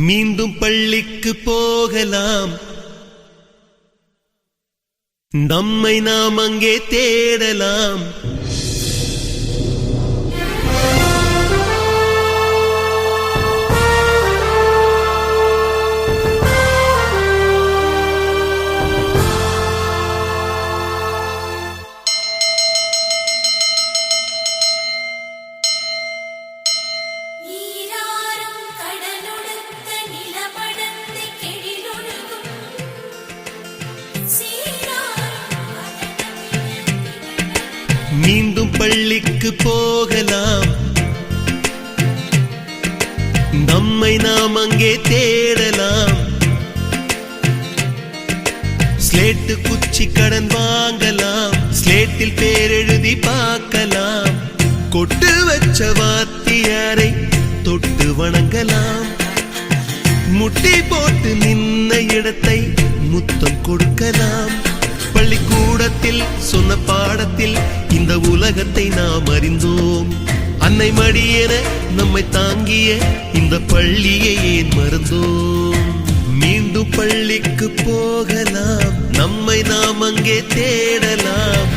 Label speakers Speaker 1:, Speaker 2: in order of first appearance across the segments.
Speaker 1: மீண்டும் பள்ளிக்கு போகலாம், நம்மை நாம் அங்கே தேடலாம். மீண்டும் பள்ளிக்கு போகலாம், நம்மை நாம் அங்கே தேடலாம். ஸ்லேட்டு குச்சி கடன் வாங்கலாம், ஸ்லேட்டில் பேரெழுதி பார்க்கலாம். கொட்டு வச்ச வாத்தியாரை தொட்டு வணங்கலாம். முட்டி போட்டு நின்ன இடத்தை முத்தம் கொடுக்கலாம். பள்ளிக்கூடத்தில் சொன்ன பாடத்தில் இந்த உலகத்தை நாம் அறிந்தோம். அன்னை மடியென நம்மை தாங்கிய இந்த பள்ளியை ஏன் மறந்தோம்? மீண்டும் பள்ளிக்கு போகலாம், நம்மை நாம் அங்கே தேடலாம்.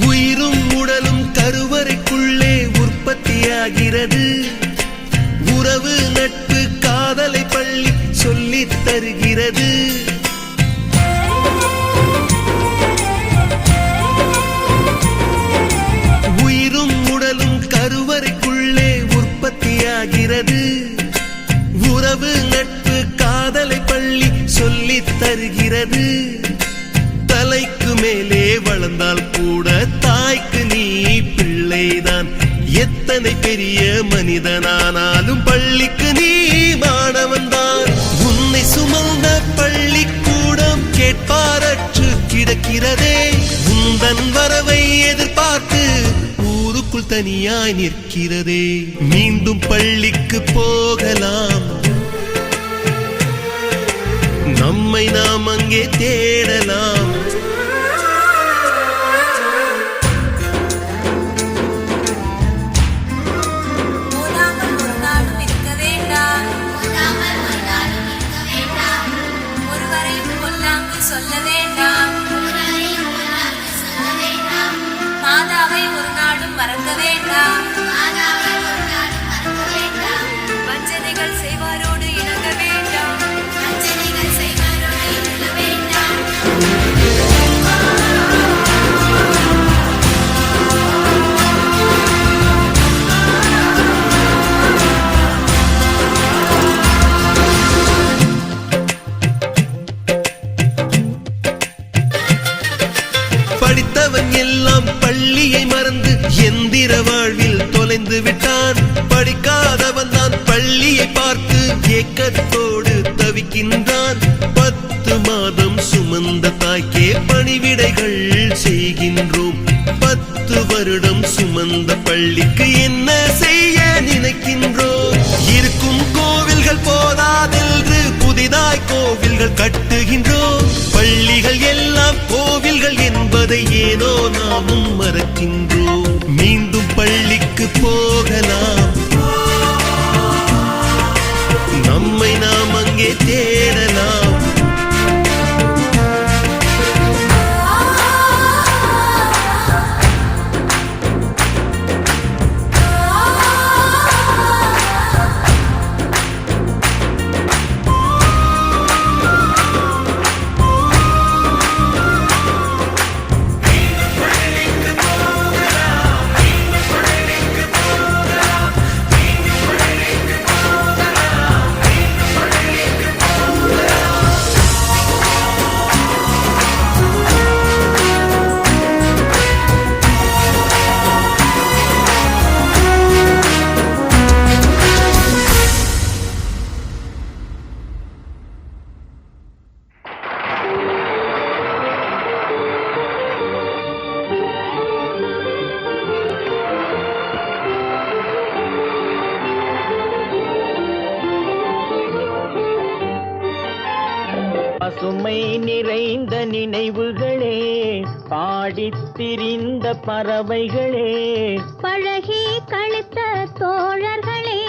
Speaker 1: உயிரும் உடலும் கருவறைக்குள்ளே உற்பத்தியாகிறது. உறவு நட்பு காதலை பள்ளி சொல்லித் தருகிறது. உயிரும் உடலும் கருவறைக்குள்ளே உற்பத்தியாகிறது. உறவு நட்பு காதலை பள்ளி சொல்லித் தருகிறது. தலைக்கு மேலே வளர்ந்தால் கூட தாய்க்கு நீ பிள்ளைதான். எத்தனை பெரிய மனிதனானாலும் பள்ளிக்கு நீ மாணவன்தான். உன்னை சுமந்த பள்ளிக்கூடம் கேட்பாரற்று கிடக்கிறதே. உந்தன் வரவை எதிர்பார்த்து ஊருக்குள் தனியாய் நிற்கிறதே. மீண்டும் பள்ளிக்கு போகலாம், நம்மை நாம் அங்கே தேடலாம்.
Speaker 2: சொல்ல வேண்டாம், மாதாவை ஒரு நாளும் மறக்க வேண்டாம். வஞ்சனைகள் செய்வாரோடு இணங்க வேண்டாம்.
Speaker 1: படித்தவன் எல்லாம் பள்ளியை மறந்து எந்திர வாழ்வில் தொலைந்து விட்டான். படிக்காதவன் தான் பள்ளியை பார்த்து ஏக்கத்தோடு தவிக்கின்றான். 10 மாதம் சுமந்த தாய்க்கே பணிவிடைகள் செய்கின்றோம். 10 வருடம் சுமந்த பள்ளிக்கு என்ன செய்ய நினைக்கின்றோம்? இருக்கும் கோவில்கள் போதாதென்று புதிதாய் கோவில்கள் கட்டுகின்றோம். பள்ளிகள் எல்லாம் கோவில்கள் என்பதை ஏனோ நாமும் மறக்கின்றோம். மீண்டும் பள்ளிக்கு போகலாம், நம்மை நாம் அங்கே தேடலாம்.
Speaker 3: பசுமை நிறைந்த நினைவுகளே, பாடித் திரிந்த பறவைகளே,
Speaker 4: பழகி கழித்த தோழர்களே,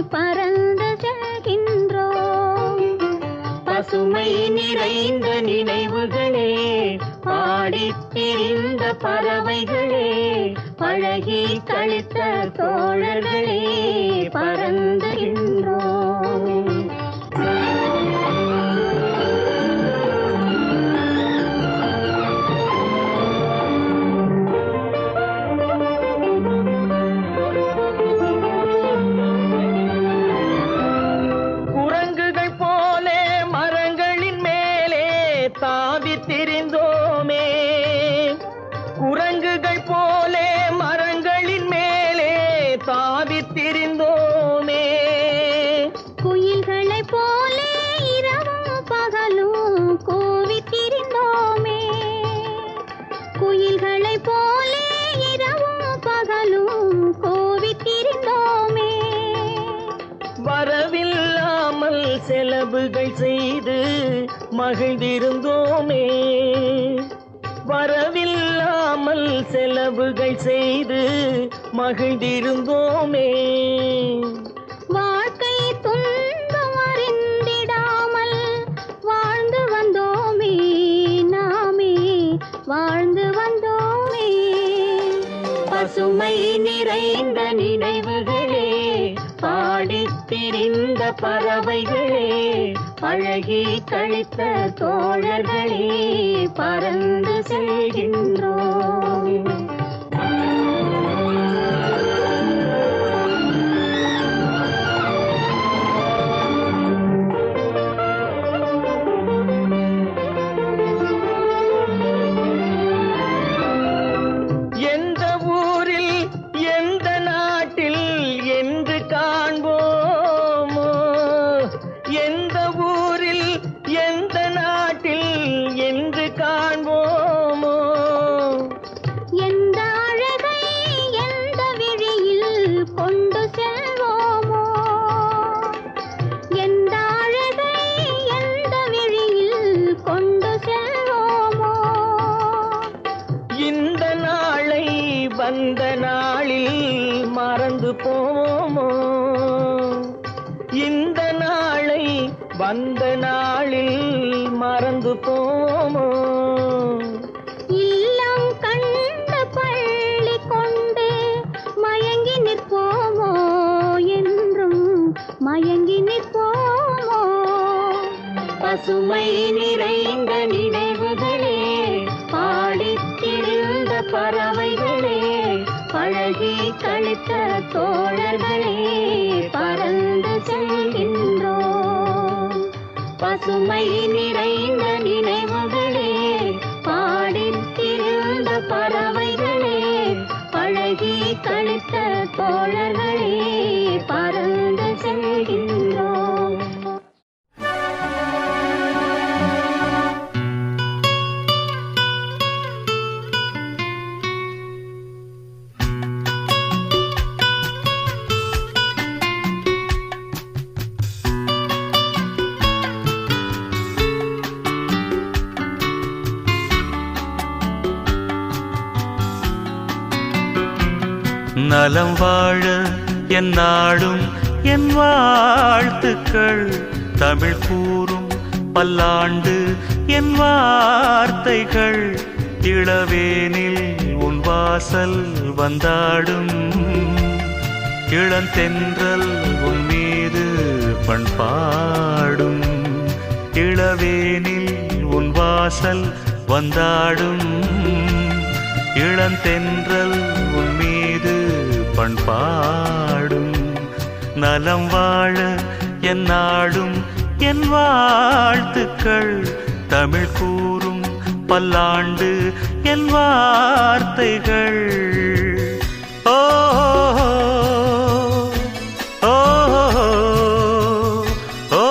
Speaker 4: பறந்து செல்கின்றோம்.
Speaker 3: பசுமை நிறைந்த நினைவுகளே, பாடித் திரிந்த பறவைகளே, பழகி கழித்த தோழர்களே, பறந்துகின்றோம். திரிந்தோமே, குரங்குகள் போலே மரங்களின் மேலே தாவித்திரிந்தோமே,
Speaker 4: குயில்களை போலே இரவும் பகலும் கூவித்திரிந்தோமே, குயில்களை போலே இரவும் பகலும் கூவித்திரிந்தோமே.
Speaker 3: வரவில்லாமல் செலவுகள் செய்து மகிழ்ந்திருந்தோமே, வரவில்லாமல் செலவுகள் செய்து மகிழ்ந்திருந்தோமே.
Speaker 4: வாழ்க்கை துன்பம் அறிந்திடாமல் வாழ்ந்து வந்தோமே, நாமே வாழ்ந்து வந்தோமே.
Speaker 3: பசுமை நிறைந்த நினைவுகளே, பாடித் திரிந்த பறவைகளே, பழகி கழித்த தோழர்களே, பறந்து செல்கின்றோம். எந்த ஊரில் எந்த நாட்டில் என்று காண்போமோ, எந்த ஊரில் எந்த நாட்டில் என்று காண்போமோ,
Speaker 4: எந்த அழகை எந்த விழியில் கொண்டு செல்வோமோ, எந்த அழகை எந்த விழியில் கொண்டு செல்வோமோ.
Speaker 3: இந்த நாளை வந்த நாளில் மறந்து போமோ, இந்த நாளை வந்த நாளில் மறந்து போமோ.
Speaker 4: இல்லம் கண்ட பள்ளி கொண்டு மயங்கி நிற்போமோ, என்றும் மயங்கி நிற்போமோ.
Speaker 3: பசுமை நிறைந்த நினைவுகளே, பாடித் திரிந்த பறவைகளே, பழகி கழித்த தோழர்களே, பறந்து செல்கின்றோம். பசுமை நிறைந்த நினைவுகளே, பாடித் திரிந்த பறவைகளே, பழகி கழித்த தோழர்களே, பறந்து செல்கின்றோம்.
Speaker 1: நலம் வாழ என் நாடும் என் வாழ்த்துக்கள், தமிழ் கூறும் பல்லாண்டு என் வார்த்தைகள், இளவேனில் உன் வாசல் வந்தாடும், இளந்தென்றல் உன் மீது பண்பாடும், இளவேனில் உன் வாசல் வந்தாடும், இளந்தென்றல் உன் மீது பண்பாடும். நலம் வாழ என் நாடும் என் வாழ்த்துக்கள், தமிழ் கூறும் பல்லாண்டு என் வார்த்தைகள். ஓ ஓ ஓ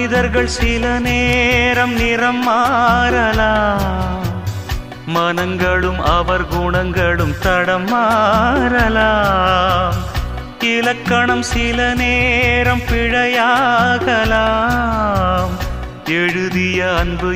Speaker 1: மனிதர்கள் சில நேரம் நிறம் மாறலாம், மனங்களும் அவர் குணங்களும் தடம் மாறலாம். இலக்கணம் சில நேரம் பிழையாகலாம், எழுதிய அன்பு